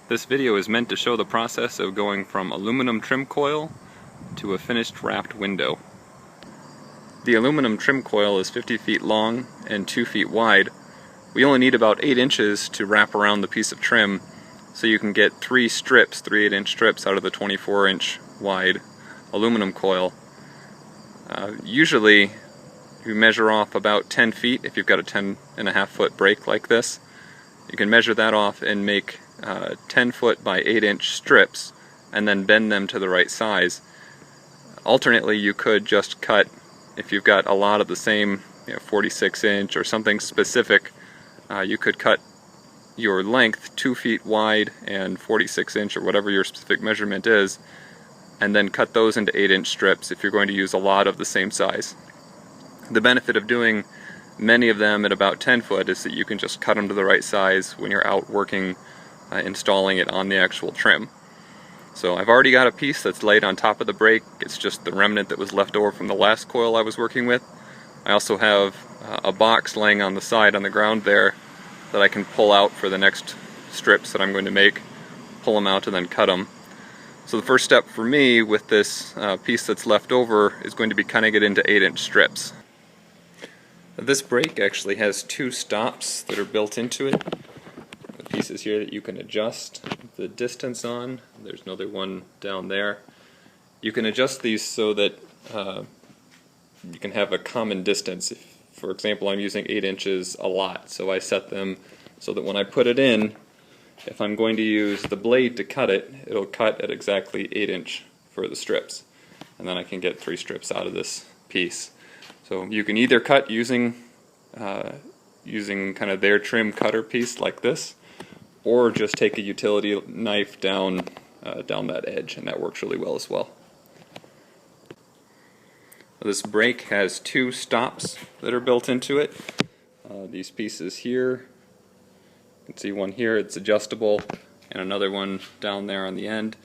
This video is meant to show the process of going from aluminum trim coil to a finished wrapped window. The aluminum trim coil is 50 feet long and 2 feet wide. We only need about 8 inches to wrap around the piece of trim, so you can get 3 strips, 3 8-inch strips out of the 24-inch wide aluminum coil. Usually you measure off about 10 feet if you've got a 10.5 foot break like this. You can measure that off and make 10 foot by 8-inch strips and then bend them to the right size. Alternately, you could just cut, if you've got a lot of the same 46-inch or something specific, you could cut your length 2 feet wide and 46-inch or whatever your specific measurement is, and then cut those into 8-inch strips if you're going to use a lot of the same size. The benefit of doing many of them at about 10 foot is that you can just cut them to the right size when you're out working, installing it on the actual trim. So I've already got a piece that's laid on top of the brake. It's just the remnant that was left over from the last coil I was working with. I also have a box laying on the side on the ground there that I can pull out for the next strips that I'm going to make, pull them out and then cut them. So the first step for me with this piece that's left over is going to be cutting it into 8-inch strips. This brake actually has 2 stops that are built into it. The pieces here that you can adjust the distance on. There's another one down there. You can adjust these so that you can have a common distance. If, for example, I'm using 8 inches a lot, so I set them so that when I put it in, if I'm going to use the blade to cut it, it'll cut at exactly 8-inch for the strips. And then I can get 3 strips out of this piece. So you can either cut using kind of their trim cutter piece like this, or just take a utility knife down that edge, and that works really well as well. This brake has 2 stops that are built into it. These pieces here, you can see one here, it's adjustable, and another one down there on the end.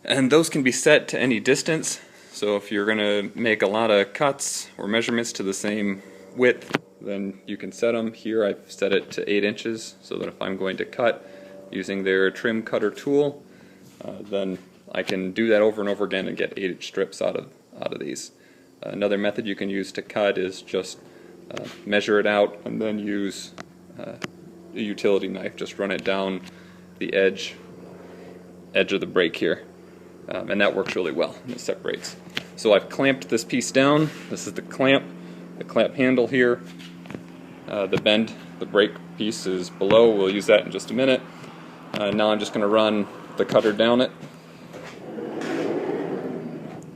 And those can be set to any distance. So if you're going to make a lot of cuts or measurements to the same width, then you can set them. Here I've set it to 8 inches, so that if I'm going to cut using their trim cutter tool, then I can do that over and over again and get 8-inch strips out of these. Another method you can use to cut is just measure it out and then use a utility knife. Just run it down the edge of the brake here. And that works really well, and it separates. So I've clamped this piece down. This is the clamp handle here. The brake piece is below. We'll use that in just a minute. Now I'm just going to run the cutter down it.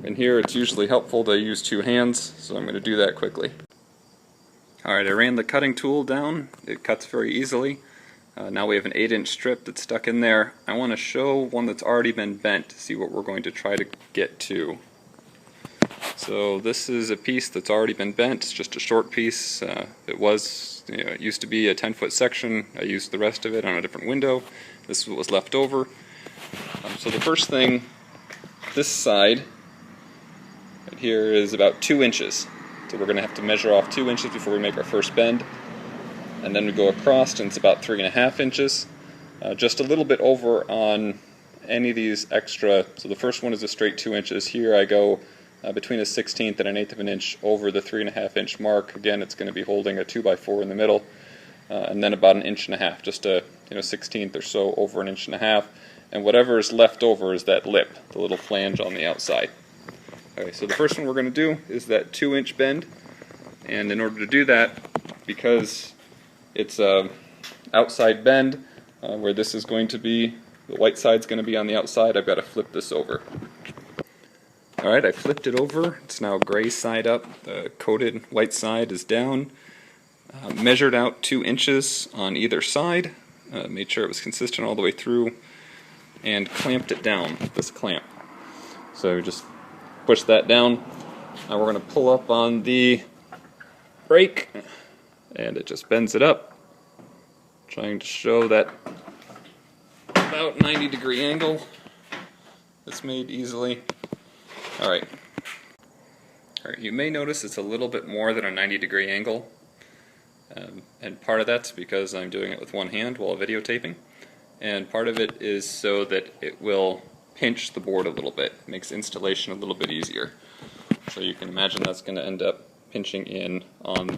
And here it's usually helpful to use 2 hands, so I'm going to do that quickly. Alright, I ran the cutting tool down. It cuts very easily. Now we have an 8-inch strip that's stuck in there. I want to show one that's already been bent to see what we're going to try to get to. So this is a piece that's already been bent. It's just a short piece. It used to be a 10-foot section. I used the rest of it on a different window. This is what was left over. So the first thing, this side right here is about 2 inches. So we're going to have to measure off 2 inches before we make our first bend. And then we go across, and it's about 3.5 inches. Just a little bit over on any of these extra. So the first one is a straight 2 inches. Here I go between a 1/16 and an 1/8 of an inch over the 3.5-inch mark. Again, it's going to be holding a 2x4 in the middle, and then about 1.5 inches, just a 1/16 or so over 1.5 inches. And whatever is left over is that lip, the little flange on the outside. Okay, so the first one we're going to do is that 2-inch bend, and in order to do that, because it's a outside bend where this is going to be, the white side's going to be on the outside, I've got to flip this over. Alright, I flipped it over. It's now gray side up. The coated white side is down. Measured out 2 inches on either side. Made sure it was consistent all the way through, and clamped it down with this clamp. So just push that down. Now we're going to pull up on the brake, and it just bends it up, trying to show that about 90-degree angle that's made easily. Alright, you may notice it's a little bit more than a 90-degree angle, and part of that's because I'm doing it with one hand while videotaping. and part of it is so that it will pinch the board a little bit, makes installation a little bit easier. So you can imagine that's going to end up pinching in on,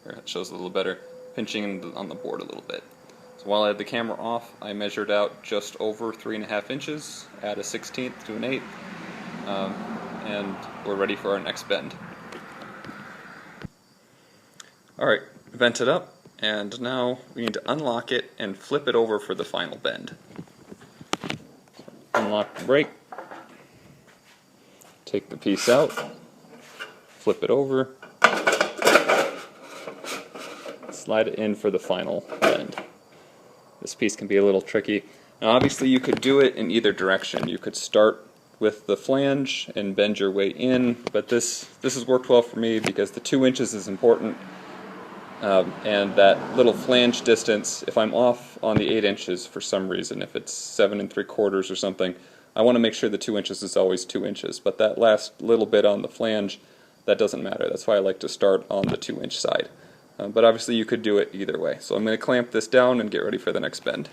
here it shows a little better, pinching on the board a little bit. So while I had the camera off, I measured out just over 3.5 inches, add a 1/16 to an 1/8, and we're ready for our next bend. Alright, vent it up, and now we need to unlock it and flip it over for the final bend. Unlock the brake, take the piece out, flip it over, slide it in for the final bend. This piece can be a little tricky. Now obviously you could do it in either direction. You could start with the flange and bend your way in, but this has worked well for me because the 2 inches is important, and that little flange distance, if I'm off on the 8 inches for some reason, if it's 7 3/4 or something, I want to make sure the 2 inches is always 2 inches, but that last little bit on the flange, that doesn't matter. That's why I like to start on the 2-inch side. But obviously you could do it either way. So I'm going to clamp this down and get ready for the next bend.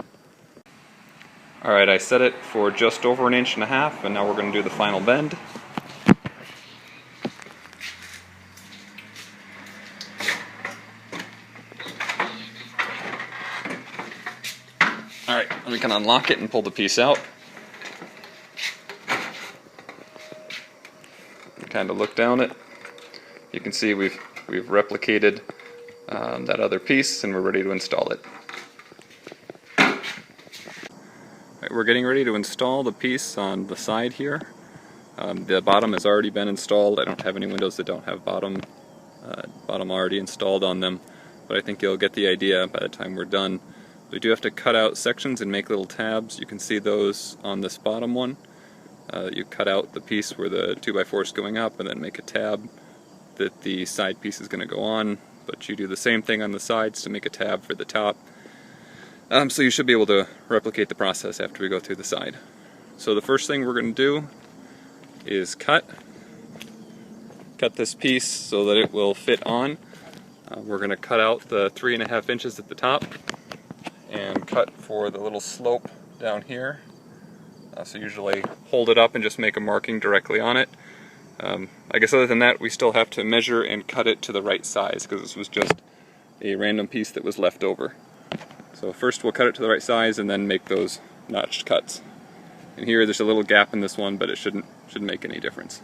Alright, I set it for just over 1.5 inches, and now we're going to do the final bend. Alright, we can unlock it and pull the piece out. Kind of look down it. You can see we've replicated that other piece, and we're ready to install it. Right, we're getting ready to install the piece on the side here. The bottom has already been installed. I don't have any windows that don't have bottom already installed on them, but I think you'll get the idea by the time we're done. We do have to cut out sections and make little tabs. You can see those on this bottom one. You cut out the piece where the 2x4 is going up and then make a tab that the side piece is going to go on, but you do the same thing on the sides to make a tab for the top. So you should be able to replicate the process after we go through the side. So the first thing we're going to do is cut this piece so that it will fit on. We're going to cut out the 3.5 inches at the top and cut for the little slope down here. So usually hold it up and just make a marking directly on it. I guess other than that, we still have to measure and cut it to the right size because this was just a random piece that was left over. So first we'll cut it to the right size and then make those notched cuts. And here there's a little gap in this one, but it shouldn't make any difference.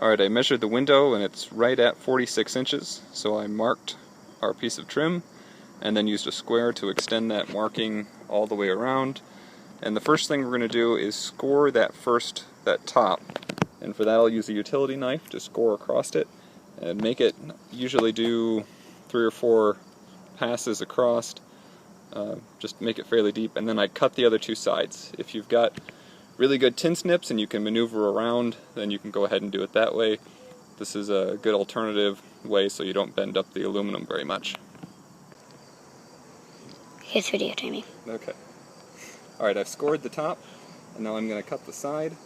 Alright, I measured the window and it's right at 46 inches, so I marked our piece of trim and then used a square to extend that marking all the way around. And the first thing we're going to do is score that top, and for that I'll use a utility knife to score across it and make it usually do 3 or 4 passes across, just make it fairly deep, and then I cut the other 2 sides. If you've got really good tin snips and you can maneuver around, then you can go ahead and do it that way. This is a good alternative way so you don't bend up the aluminum very much. Here's video, Jamie. Okay. Alright, I've scored the top, and now I'm going to cut the side.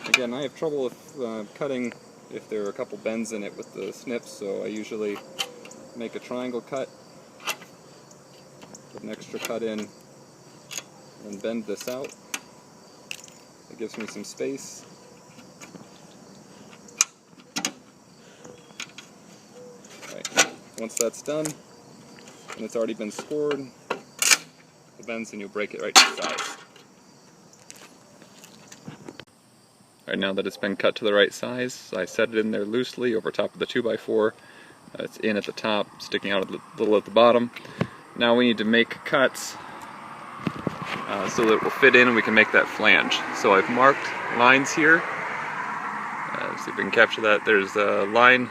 Again, I have trouble with cutting if there are a couple bends in it with the snips, so I usually make a triangle cut, put an extra cut in, and bend this out. It gives me some space. Once that's done, and it's already been scored, it bends and you'll break it right to size. Alright, now that it's been cut to the right size, I set it in there loosely over top of the 2x4. It's in at the top, sticking out a little at the bottom. Now we need to make cuts so that it will fit in and we can make that flange. So I've marked lines here. See if we can capture that. There's a line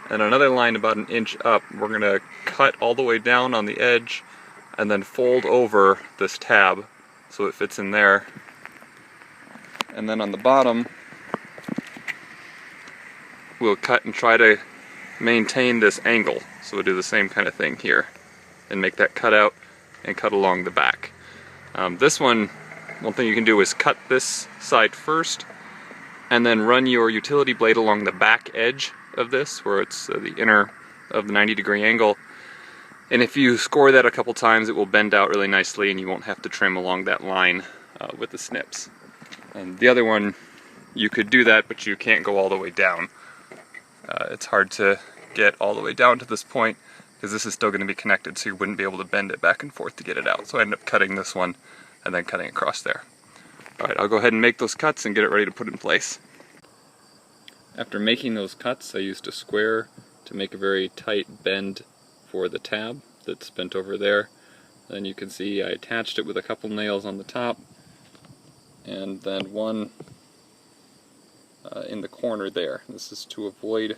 and another line about 1 inch up. We're going to cut all the way down on the edge and then fold over this tab so it fits in there. And then on the bottom we'll cut and try to maintain this angle. So we'll do the same kind of thing here and make that cut out and cut along the back. This one thing you can do is cut this side first and then run your utility blade along the back edge of this, where it's the inner of the 90-degree angle. And if you score that a couple times, it will bend out really nicely and you won't have to trim along that line with the snips. And the other one, you could do that, but you can't go all the way down. It's hard to get all the way down to this point because this is still going to be connected, so you wouldn't be able to bend it back and forth to get it out. So I ended up cutting this one and then cutting across there. Alright, I'll go ahead and make those cuts and get it ready to put in place. After making those cuts, I used a square to make a very tight bend for the tab that's bent over there. Then you can see I attached it with a couple nails on the top, and then one in the corner there. This is to avoid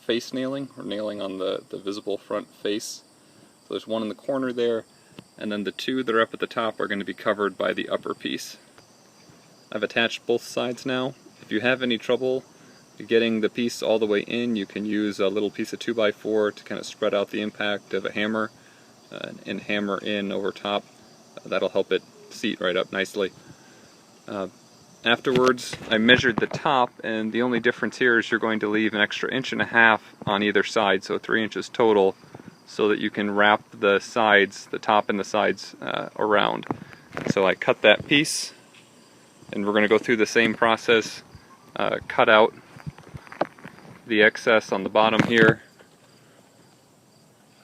face nailing, or nailing on the visible front face. So there's one in the corner there, and then the two that are up at the top are going to be covered by the upper piece. I've attached both sides now. If you have any trouble getting the piece all the way in, you can use a little piece of 2x4 to kind of spread out the impact of a hammer and hammer in over top. That'll help it seat right up nicely. Afterwards, I measured the top, and the only difference here is you're going to leave an extra 1.5 inches on either side, so 3 inches total, so that you can wrap the sides, the top and the sides, around. So I cut that piece, and we're going to go through the same process, cut out the excess on the bottom here.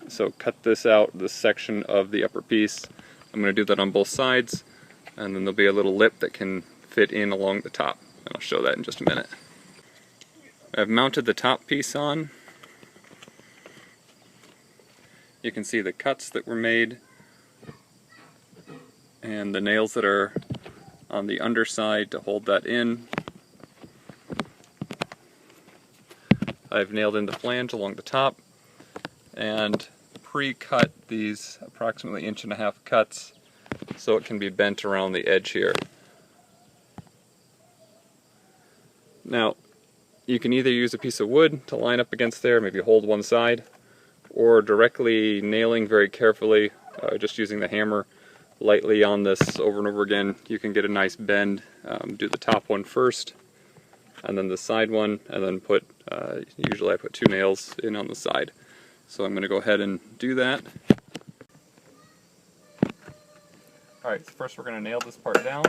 So cut this out, this section of the upper piece. I'm going to do that on both sides, and then there'll be a little lip that can fit in along the top, and I'll show that in just a minute. I've mounted the top piece on. You can see the cuts that were made and the nails that are on the underside to hold that in. I've nailed in the flange along the top and pre-cut these approximately 1.5 inch cuts so it can be bent around the edge here. Now, you can either use a piece of wood to line up against there, maybe hold one side, or directly nailing very carefully, just using the hammer lightly on this over and over again. You can get a nice bend. Do the top one first, and then the side one, and then put, usually I put 2 nails in on the side. So I'm going to go ahead and do that. Alright, so first we're going to nail this part down.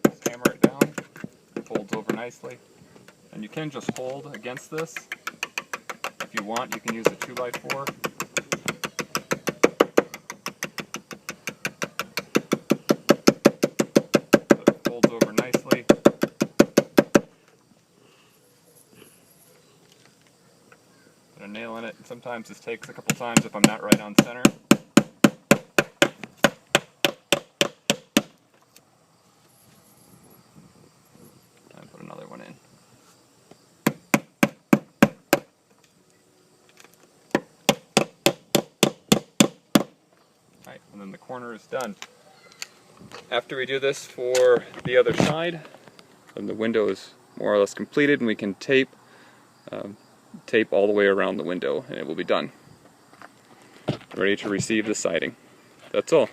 Just hammer it down. It folds over nicely. And you can just hold against this. If you want, you can use a 2x4. It folds over nicely. Put a nail in it. Sometimes this takes a couple times if I'm not right on center. And put another one in. Alright, and then the corner is done. After we do this for the other side, then the window is more or less completed, and we can tape all the way around the window, and it will be done. Ready to receive the siding. That's all.